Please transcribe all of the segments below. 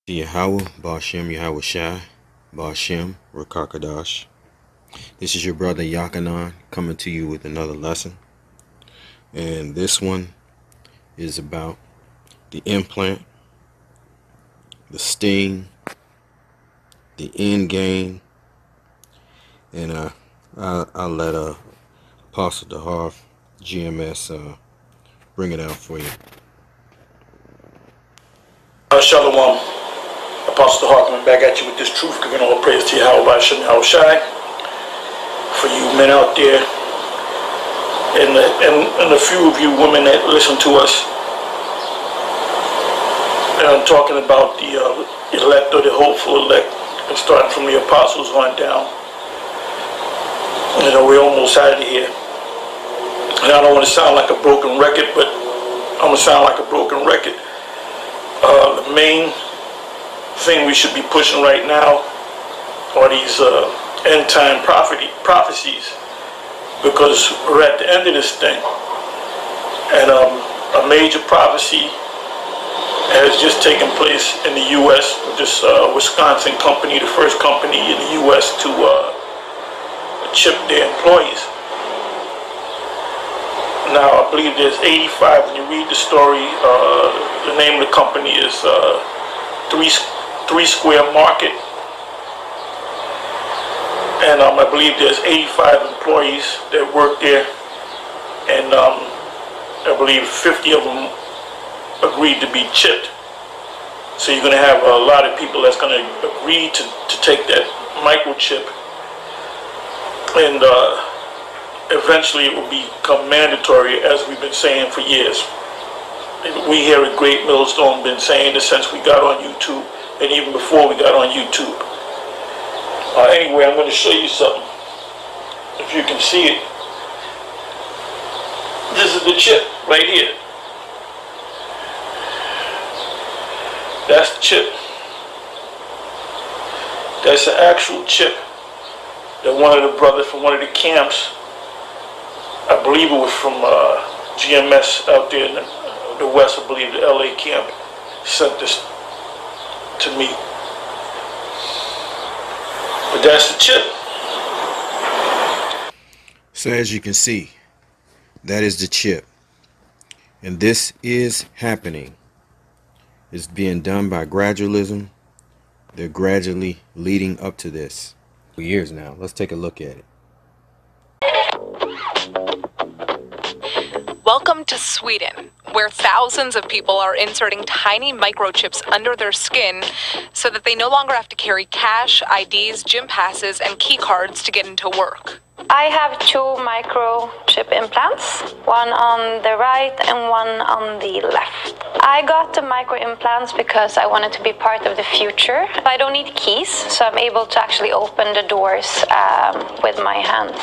Yahweh, Ba'ashem, Yahweh Shai, Ba'ashem, Rakakadash. This is your brother Yakanan coming to you with another lesson. And this one is about the implant, the sting, the end game. And I'll let Apostle DeHarf, GMS, bring it out for you. Shalom. Apostle Hartman back at you with this truth, giving all praise to Yahweh Ba'ashem Yahweh Shai. For you men out there, and a few of you women that listen to us. And I'm talking about the elect or the hopeful elect, and starting from the apostles on down. You know, we're almost out of here. And I don't want to sound like a broken record, but I'm going to sound like a broken record. The main thing we should be pushing right now are these end time prophecies, because we're at the end of this thing, and a major prophecy has just taken place in the U.S. with this Wisconsin company, the first company in the U.S. to chip their employees. Now, I believe there's 85. When you read the story, the name of the company is Three Square Market. And I believe there's 85 employees that work there. And I believe 50 of them agreed to be chipped. So you're going to have a lot of people that's going to agree to take that microchip. And eventually it will become mandatory, as we've been saying for years. We here at Great Millstone been saying this since we got on YouTube, and even before we got on YouTube. Anyway, I'm going to show you something. If you can see it. This is the chip right here. That's the chip. That's the actual chip that one of the brothers from one of the camps, I believe it was from GMS out there in the West, I believe the LA camp, sent this to me. But that's the chip. So as you can see, that is the chip. And this is happening. It's being done by gradualism. They're gradually leading up to this. For years now. Let's take a look at it. Welcome to Sweden, where thousands of people are inserting tiny microchips under their skin so that they no longer have to carry cash, IDs, gym passes, and key cards to get into work. I have 2 microchip implants, one on the right and one on the left. I got the micro implants because I wanted to be part of the future. I don't need keys, so I'm able to actually open the doors with my hands.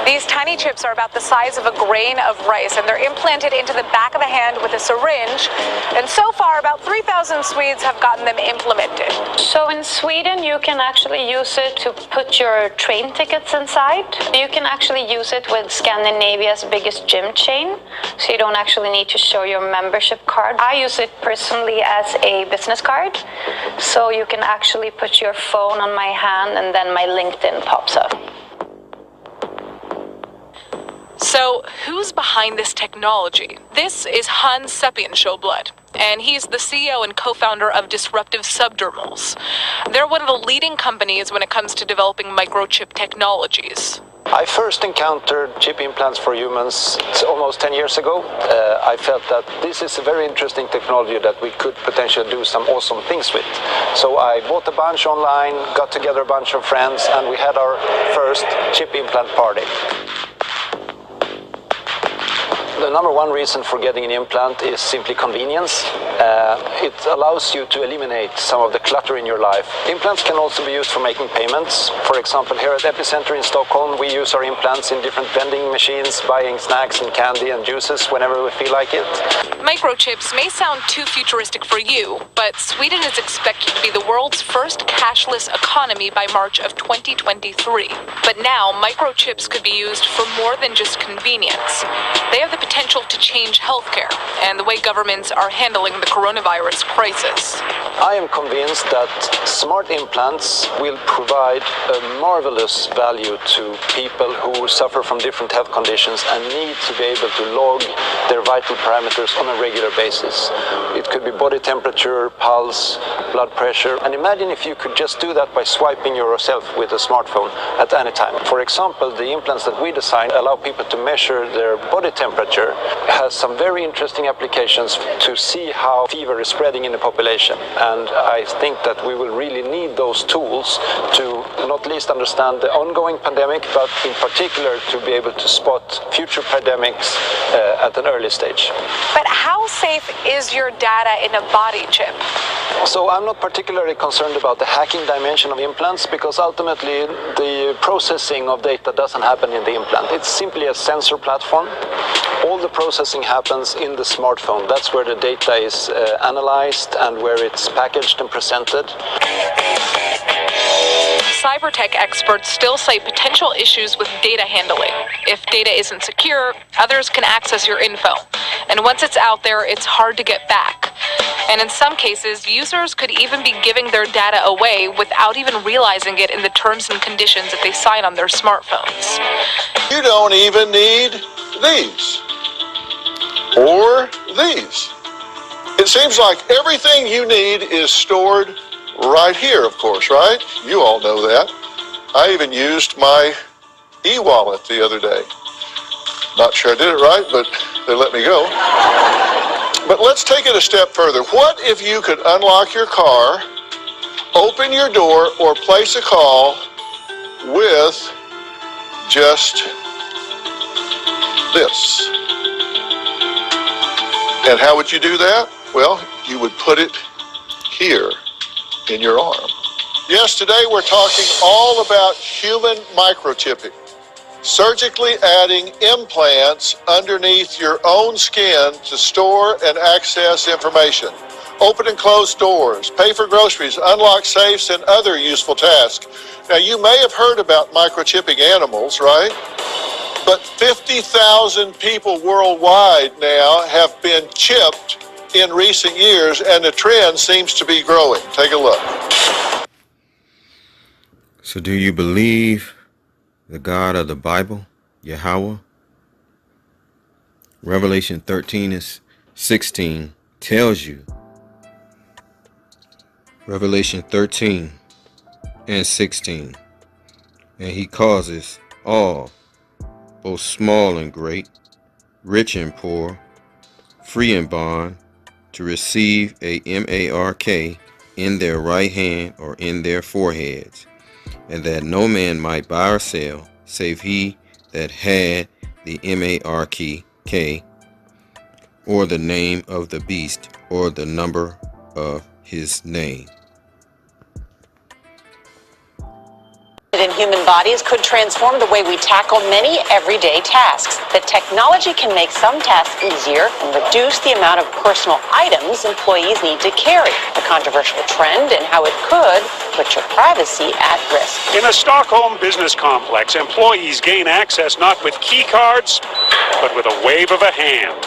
These tiny chips are about the size of a grain of rice, and they're implanted into the back of the hand with a syringe. And so far, about 3,000 Swedes have gotten them implemented. So in Sweden, you can actually use it to put your train tickets inside. You can actually use it with Scandinavia's biggest gym chain, so you don't actually need to show your membership card. I use it personally as a business card, so you can actually put your phone on my hand and then my LinkedIn pops up. So, who's behind this technology? This is Hans Sepian-Sjöblad, and he's the CEO and co-founder of Disruptive Subdermals. They're one of the leading companies when it comes to developing microchip technologies. I first encountered chip implants for humans almost 10 years ago. I felt that this is a very interesting technology that we could potentially do some awesome things with. So I bought a bunch online, got together a bunch of friends, and we had our first chip implant party. The number one reason for getting an implant is simply convenience. It allows you to eliminate some of the clutter in your life. Implants can also be used for making payments. For example, here at Epicenter in Stockholm, we use our implants in different vending machines, buying snacks and candy and juices whenever we feel like it. Microchips may sound too futuristic for you, but Sweden is expected to be the world's first cashless economy by March of 2023. But now, microchips could be used for more than just convenience. They have the potential potential to change healthcare and the way governments are handling the coronavirus crisis. I am convinced that smart implants will provide a marvelous value to people who suffer from different health conditions and need to be able to log their vital parameters on a regular basis. It could be body temperature, pulse, blood pressure, and imagine if you could just do that by swiping yourself with a smartphone at any time. For example, the implants that we designed allow people to measure their body temperature. It has some very interesting applications to see how fever is spreading in the population, and I think that we will really need those tools to not least understand the ongoing pandemic, but in particular to be able to spot future pandemics at an early stage. But how safe is your data in a body chip? So I'm not particularly concerned about the hacking dimension of implants, because ultimately the processing of data doesn't happen in the implant. It's simply a sensor platform. All the processing happens in the smartphone. That's where the data is analyzed and where it's packaged and presented. Cybertech experts still cite potential issues with data handling. If data isn't secure, others can access your info. And once it's out there, it's hard to get back. And in some cases, users could even be giving their data away without even realizing it in the terms and conditions that they sign on their smartphones. You don't even need these or these. It seems like everything you need is stored right here, of course, right? You all know that. I even used my e-wallet the other day. Not sure I did it right, but they let me go. But let's take it a step further. What if you could unlock your car, open your door, or place a call with just this? And how would you do that? Well, you would put it here in your arm. Yes, today we're talking all about human microchipping. Surgically adding implants underneath your own skin to store and access information. Open and close doors, pay for groceries, unlock safes, and other useful tasks. Now, you may have heard about microchipping animals, right? But 50,000 people worldwide now have been chipped in recent years, and the trend seems to be growing. Take a look. So do you believe the God of the Bible, Yahweh? Revelation 13:16 tells you. Revelation 13:16. And he causes all, both small and great, rich and poor, free and bond, to receive a mark in their right hand or in their foreheads, and that no man might buy or sell, save he that had the mark, or the name of the beast, or the number of his name. In human bodies could transform the way we tackle many everyday tasks. The technology can make some tasks easier and reduce the amount of personal items employees need to carry. A controversial trend and how it could put your privacy at risk. In a Stockholm business complex, employees gain access not with key cards, but with a wave of a hand.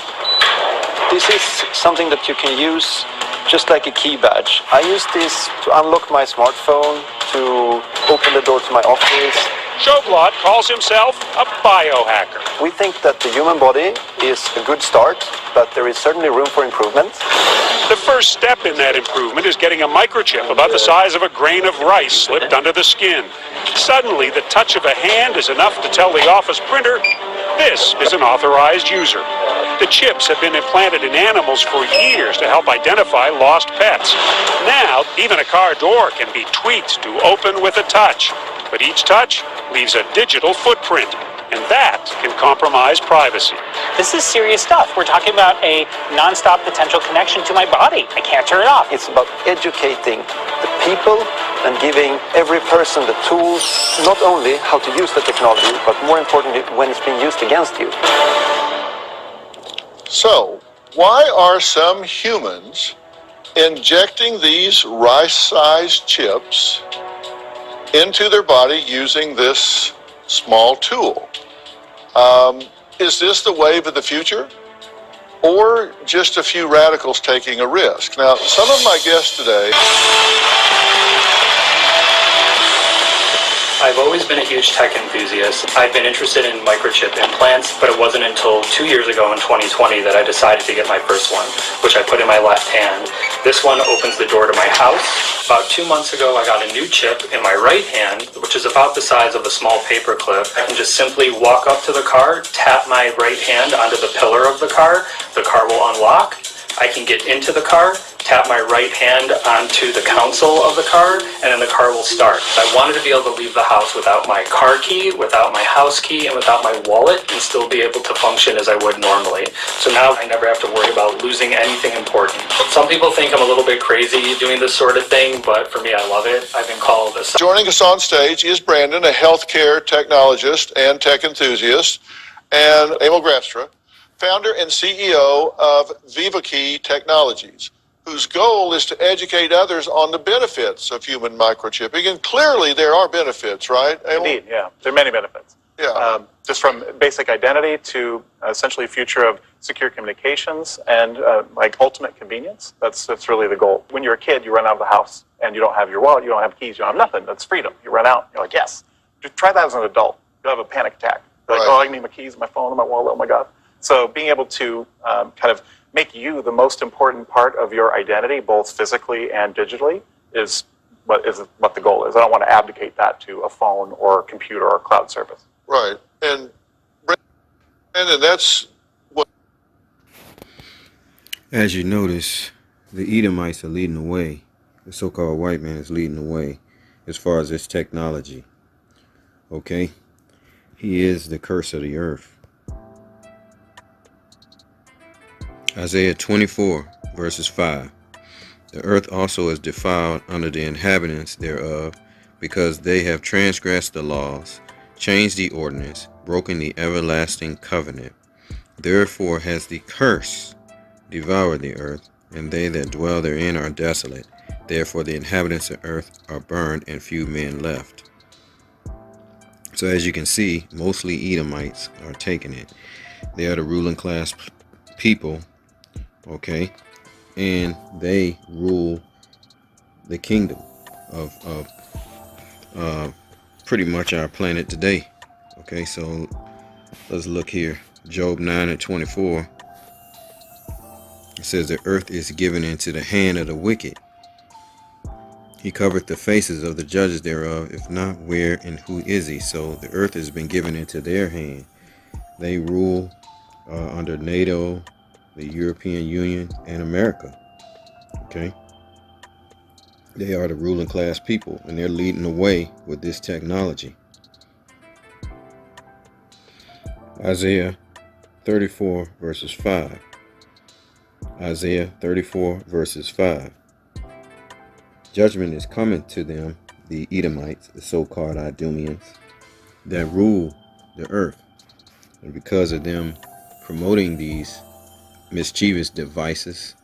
This is something that you can use just like a key badge. I use this to unlock my smartphone, to open the door to my office. Sjoblad calls himself a biohacker. We think that the human body is a good start, but there is certainly room for improvement. The first step in that improvement is getting a microchip about the size of a grain of rice slipped under the skin. Suddenly, the touch of a hand is enough to tell the office printer, this is an authorized user. The chips have been implanted in animals for years to help identify lost pets. Now, even a car door can be tweaked to open with a touch. But each touch leaves a digital footprint, and that can compromise privacy. This is serious stuff. We're talking about a non-stop potential connection to my body. I can't turn it off. It's about educating the people and giving every person the tools, not only how to use the technology, but more importantly, when it's being used against you. So, why are some humans injecting these rice-sized chips into their body using this small tool? Is this the wave of the future? or just a few radicals taking a risk. Now, some of my guests today... I've always been a huge tech enthusiast. I've been interested in microchip implants, but it wasn't until 2 years ago in 2020 that I decided to get my first one, which I put in my left hand. This one opens the door to my house. About 2 months ago, I got a new chip in my right hand, which is about the size of a small paper clip. I can just simply walk up to the car, tap my right hand onto the pillar of the car will unlock. I can get into the car, tap my right hand onto the console of the car, and then the car will start. I wanted to be able to leave the house without my car key, without my house key, and without my wallet, and still be able to function as I would normally. So now I never have to worry about losing anything important. Some people think I'm a little bit crazy doing this sort of thing, but for me, I love it. I've been called a... Joining us on stage is Brandon, a healthcare technologist and tech enthusiast, and Emil Grafstra, founder and CEO of VivaKey Technologies, whose goal is to educate others on the benefits of human microchipping. And clearly there are benefits, right, Emil? Indeed, yeah. There are many benefits. Yeah. Just from basic identity to essentially a future of secure communications and like ultimate convenience. That's really the goal. When you're a kid, you run out of the house and you don't have your wallet, you don't have keys, you don't have nothing. That's freedom. You run out, you're like, yes. Just try that as an adult. You'll have a panic attack. You're like, oh, I need my keys, my phone, my wallet, oh my God. So being able to kind of make you the most important part of your identity, both physically and digitally, is what the goal is. I don't want to abdicate that to a phone or a computer or a cloud service. Right. And that's what... As you notice, the Edomites are leading the way. The so-called white man is leading the way as far as this technology. Okay? He is the curse of the earth. Isaiah 24, verses 5. The earth also is defiled under the inhabitants thereof, because they have transgressed the laws, changed the ordinance, broken the everlasting covenant. Therefore has the curse devoured the earth, and they that dwell therein are desolate. Therefore the inhabitants of earth are burned, and few men left. So as you can see, mostly Edomites are taking it. They are the ruling class people. Okay, and they rule the kingdom of pretty much our planet today. Okay, so let's look here. Job 9:24. It says the earth is given into the hand of the wicked. He covered the faces of the judges thereof. If not, where and who is he? So the earth has been given into their hand. They rule under NATO, the European Union, and America. Okay, they are the ruling class people, and they're leading the way with this technology. Isaiah 34 verses 5. Isaiah 34 verses 5. Judgment is coming to them, the Edomites, the so-called Idumeans, that rule the earth, and because of them promoting these mischievous devices,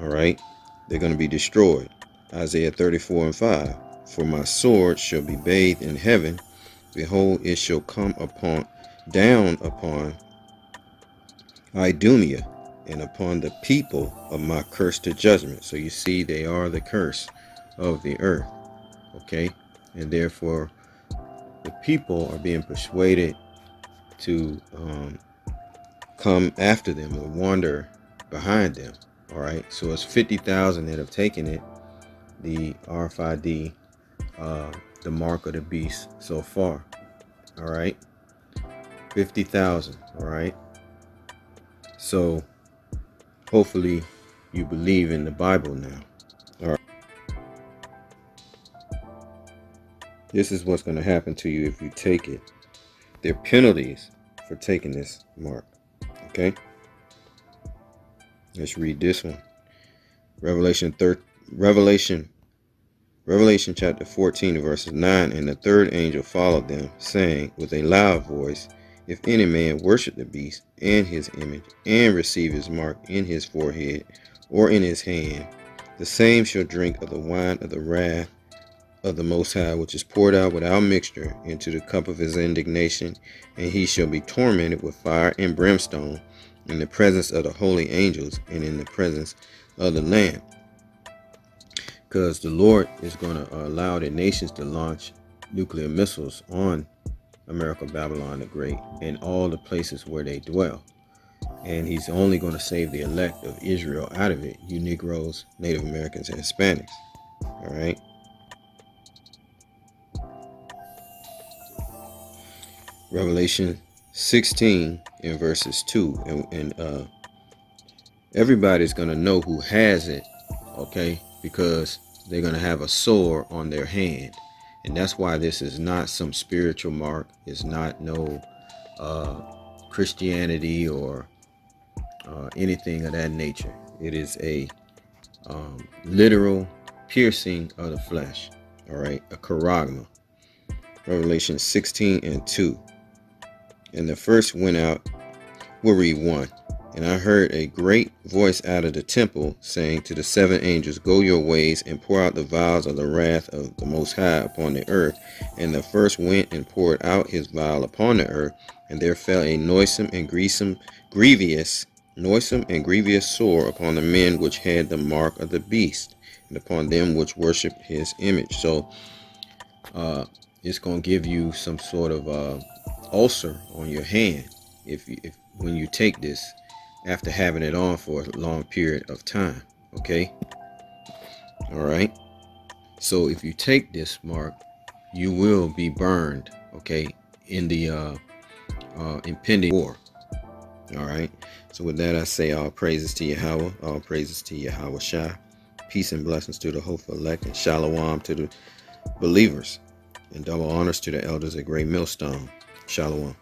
all right, they're going to be destroyed. Isaiah 34:5. For my sword shall be bathed in heaven, behold, it shall come down upon Idumea and upon the people of my curse to judgment. So you see, they are the curse of the earth. Okay, and therefore the people are being persuaded to come after them or wander behind them. All right, so it's 50,000 that have taken it, the RFID, the mark of the beast so far. All right, 50,000. All right, so hopefully you believe in the Bible now. All right, this is what's going to happen to you if you take it. There are penalties for taking this mark. Okay, let's read this one. Revelation chapter 14 verses 9. And the third angel followed them, saying with a loud voice, if any man worship the beast and his image, and receive his mark in his forehead or in his hand, the same shall drink of the wine of the wrath of the Most High, which is poured out without mixture into the cup of his indignation, and he shall be tormented with fire and brimstone in the presence of the holy angels, and in the presence of the Lamb. Because the Lord is going to allow the nations to launch nuclear missiles on America, Babylon the Great, and all the places where they dwell. And he's only going to save the elect of Israel out of it, you Negroes, Native Americans, and Hispanics. All right. Revelation 16 in verses 2. And everybody's going to know who has it, okay? Because they're going to have a sword on their hand. And that's why this is not some spiritual mark. It's not no Christianity or anything of that nature. It is a literal piercing of the flesh. All right, a charagma. Revelation 16 and 2. And the first went out. We'll read 1. And I heard a great voice out of the temple saying to the 7 angels, Go your ways and pour out the vials of the wrath of the Most High upon the earth. And the first went and poured out his vial upon the earth, and there fell a noisome and grievous sore upon the men which had the mark of the beast, and upon them which worshiped his image. So it's going to give you some sort of ulcer on your hand if when you take this after having it on for a long period of time. Okay. All right. So if you take this mark, you will be burned. Okay. In the impending war. All right. So with that, I say all praises to Yahweh, all praises to Yahweh Shai. Peace and blessings to the hopeful elect, and shalom to the believers, and double honors to the elders at Great Millstone. Shalom.